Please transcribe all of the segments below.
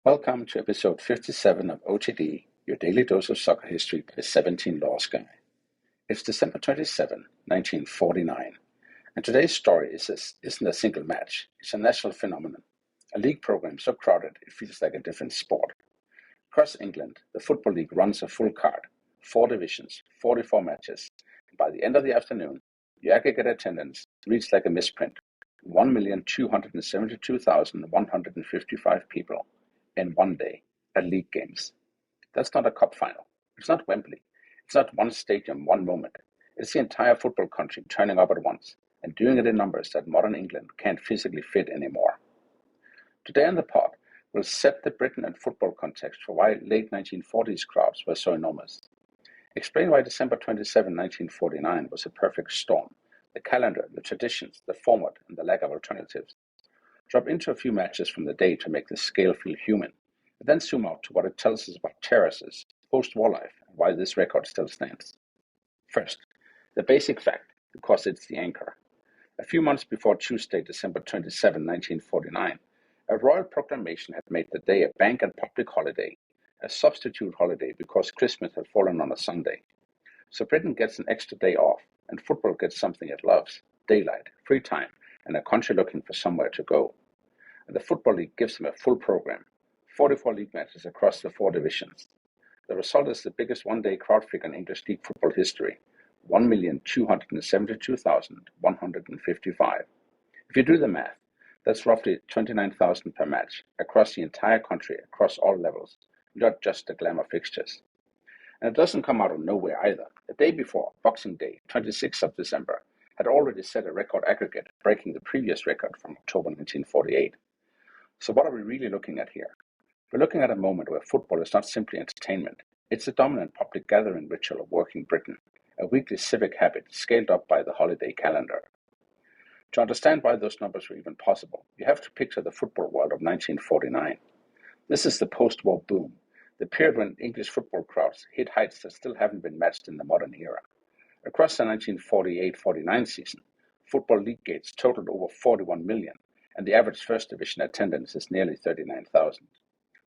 Welcome to episode 57 of OTD, your daily dose of soccer history by 17 Laws Guy. It's December 27, 1949, and today's story isn't a single match, it's a national phenomenon. A league program so crowded it feels like a different sport. Across England, the Football League runs a full card, 4 divisions, 44 matches, and by the end of the afternoon, the aggregate attendance reads like a misprint, 1,272,155 people in one day at league games. That's not a cup final. It's not Wembley. It's not one stadium, one moment. It's the entire football country turning up at once and doing it in numbers that modern England can't physically fit anymore. Today on the pod, we'll set the Britain and football context for why late 1940s crowds were so enormous. Explain why December 27, 1949 was a perfect storm. The calendar, the traditions, the format, and the lack of alternatives. Drop into a few matches from the day to make the scale feel human, and then zoom out to what it tells us about terraces, post-war life, and why this record still stands. First, the basic fact, because it's the anchor. A few months before Tuesday, December 27, 1949, a royal proclamation had made the day a bank and public holiday, a substitute holiday because Christmas had fallen on a Sunday. So Britain gets an extra day off, and football gets something it loves, daylight, free time, and a country looking for somewhere to go. And the Football League gives them a full program, 44 league matches across the 4 divisions. The result is the biggest one-day crowd figure in English league football history, 1,272,155. If you do the math, that's roughly 29,000 per match across the entire country, across all levels, not just the glamour fixtures. And it doesn't come out of nowhere either. The day before, Boxing Day, 26th of December, had already set a record aggregate, breaking the previous record from October 1948. So what are we really looking at here? We're looking at a moment where football is not simply entertainment. It's a dominant public gathering ritual of working Britain, a weekly civic habit scaled up by the holiday calendar. To understand why those numbers were even possible, you have to picture the football world of 1949. This is the post-war boom, the period when English football crowds hit heights that still haven't been matched in the modern era. Across the 1948-49 season, football league gates totaled over 41 million, and the average first division attendance is nearly 39,000.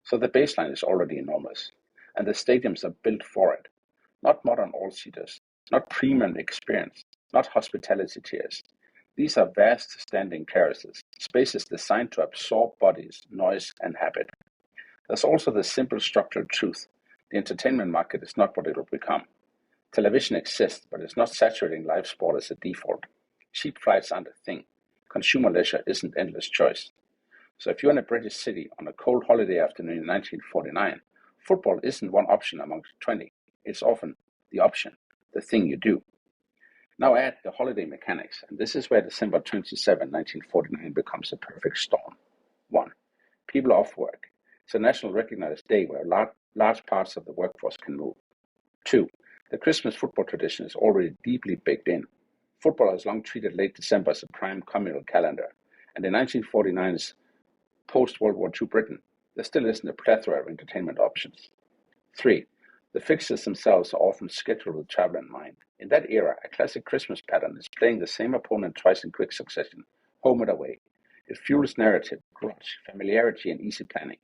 So the baseline is already enormous, and the stadiums are built for it. Not modern all-seaters, not premium experience, not hospitality tiers. These are vast standing terraces, spaces designed to absorb bodies, noise, and habit. There's also the simple structural truth. The entertainment market is not what it will become. Television exists, but it's not saturating live sport as a default. Cheap flights aren't a thing. Consumer leisure isn't endless choice. So if you're in a British city on a cold holiday afternoon in 1949, football isn't one option amongst 20. It's often the option, the thing you do. Now add the holiday mechanics, and this is where December 27, 1949 becomes a perfect storm. 1. People off work. It's a national recognized day where large parts of the workforce can move. 2. The Christmas football tradition is already deeply baked in. Football has long treated late December as a prime communal calendar, and in 1949's post-World War II Britain, there still isn't a plethora of entertainment options. 3. The fixtures themselves are often scheduled with travel in mind. In that era, a classic Christmas pattern is playing the same opponent twice in quick succession, home and away. It fuels narrative, grudge, familiarity, and easy planning.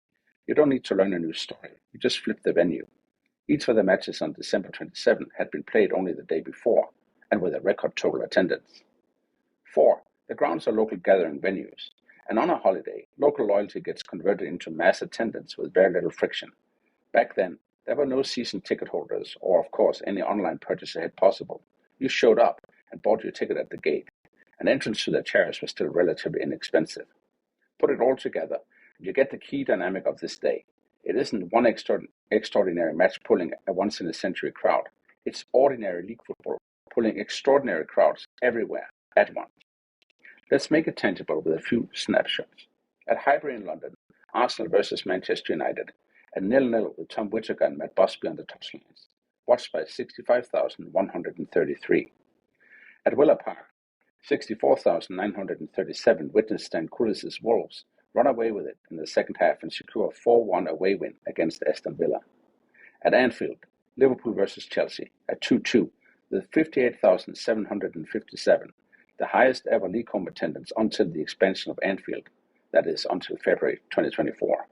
You don't need to learn a new story. You just flip the venue. Each of the matches on December 27 had been played only the day before, and with a record total attendance. 4. The grounds are local gathering venues. And on a holiday, local loyalty gets converted into mass attendance with very little friction. Back then, there were no season ticket holders, or of course any online purchase ahead possible. You showed up and bought your ticket at the gate. An entrance to the Terrace was still relatively inexpensive. Put it all together, and you get the key dynamic of this day. It isn't one extraordinary match pulling a once-in-a-century crowd. It's ordinary league football pulling extraordinary crowds everywhere at once. Let's make it tangible with a few snapshots. At Highbury in London, Arsenal versus Manchester United, a 0-0 with Tom Whittaker and Matt Busby on the touchlines, watched by 65,133. At Villa Park, 64,937 witnessed Stan Kullis's Wolves run away with it in the second half and secure a 4-1 away win against Aston Villa. At Anfield, Liverpool versus Chelsea, at 2-2, with 58,757, the highest ever league home attendance until the expansion of Anfield, that is, until February 2024.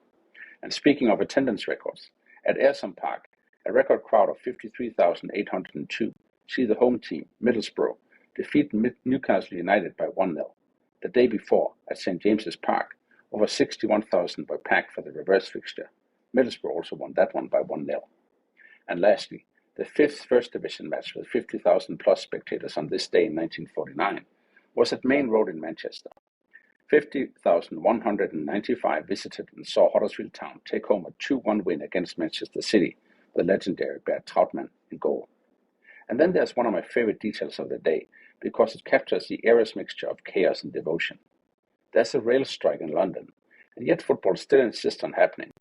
And speaking of attendance records, at Ayresome Park, a record crowd of 53,802 see the home team, Middlesbrough, defeat Newcastle United by 1-0. The day before, at St James's Park, over 61,000 were packed for the reverse fixture. Middlesbrough also won that one by 1-0. And lastly, the fifth First Division match with 50,000 plus spectators on this day in 1949 was at Main Road in Manchester. 50,195 visited and saw Huddersfield Town take home a 2-1 win against Manchester City with legendary Bert Trautmann in goal. And then there's one of my favorite details of the day because it captures the era's mixture of chaos and devotion. There's a rail strike in London, and yet football still insists on happening.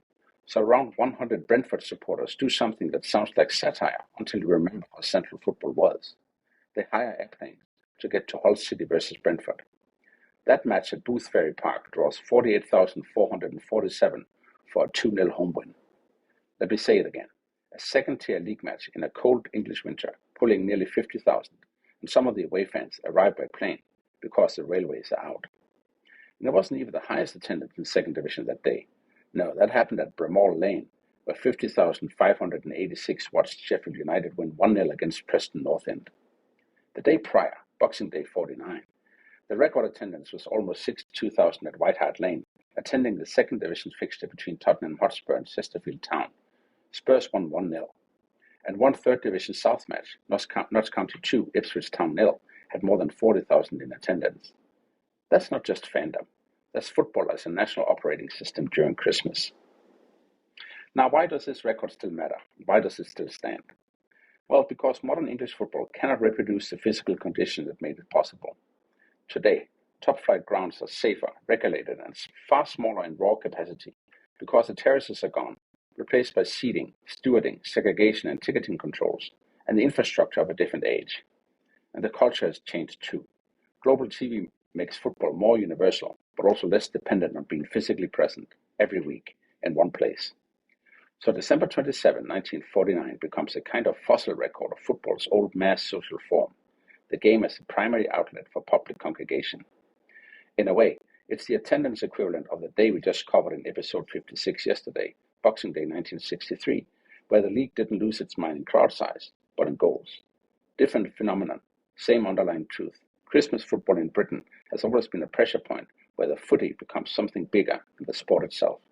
So around 100 Brentford supporters do something that sounds like satire until you remember how central football was. They hire airplanes to get to Hull City versus Brentford. That match at Boothferry Park draws 48,447 for a 2-0 home win. Let me say it again. A second-tier league match in a cold English winter, pulling nearly 50,000, and some of the away fans arrived by plane because the railways are out. And it wasn't even the highest attendance in second division that day. No, that happened at Bramall Lane, where 50,586 watched Sheffield United win 1-0 against Preston North End. The day prior, Boxing Day 49, the record attendance was almost 62,000 at White Hart Lane, attending the second division fixture between Tottenham Hotspur and Chesterfield Town. Spurs won 1-0. And one third division South match, Notts County 2, Ipswich Town 0, had more than 40,000 in attendance. That's not just fandom. That's football as a national operating system during Christmas. Now, why does this record still matter? Why does it still stand? Well, because modern English football cannot reproduce the physical conditions that made it possible. Today, top-flight grounds are safer, regulated, and far smaller in raw capacity because the terraces are gone, replaced by seating, stewarding, segregation, and ticketing controls, and the infrastructure of a different age. And the culture has changed too. Global TV makes football more universal, but also less dependent on being physically present every week in one place. So December 27, 1949 becomes a kind of fossil record of football's old mass social form, the game as the primary outlet for public congregation. In a way, it's the attendance equivalent of the day we just covered in episode 56 yesterday, Boxing Day 1963, where the league didn't lose its mind in crowd size, but in goals. Different phenomenon, same underlying truth. Christmas football in Britain has always been a pressure point where the footy becomes something bigger than the sport itself.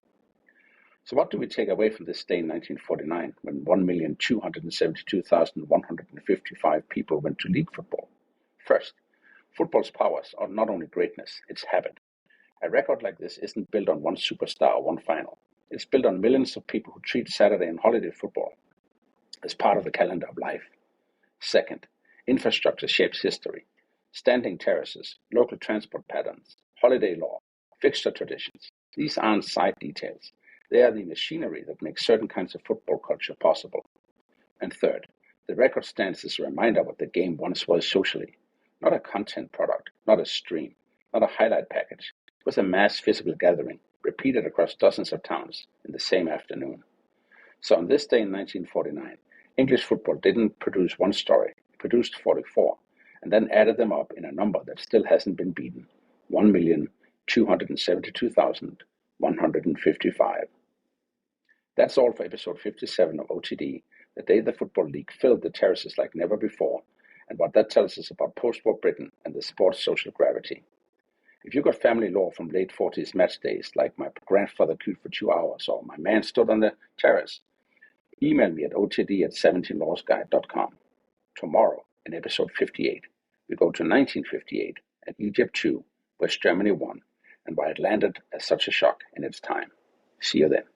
So what do we take away from this day in 1949 when 1,272,155 people went to league football? First, football's powers are not only greatness, it's habit. A record like this isn't built on one superstar or one final. It's built on millions of people who treat Saturday and holiday football as part of the calendar of life. Second, infrastructure shapes history. Standing terraces, local transport patterns, holiday law, fixture traditions. These aren't side details. They are the machinery that makes certain kinds of football culture possible. And third, the record stands as a reminder of what the game once was socially. Not a content product, not a stream, not a highlight package. It was a mass physical gathering, repeated across dozens of towns in the same afternoon. So on this day in 1949, English football didn't produce one story, it produced 44, and then added them up in a number that still hasn't been beaten, 1,272,155. That's all for episode 57 of OTD, the day the Football League filled the terraces like never before, and what that tells us about post-war Britain and the sport's social gravity. If you got family lore from late 40s match days, like my grandfather queued for 2 hours or my man stood on the terrace, email me at otd@17lawsguide.com. Tomorrow, in episode 58, we go to 1958 and Egypt 2, West Germany 1, and why it landed as such a shock in its time. See you then.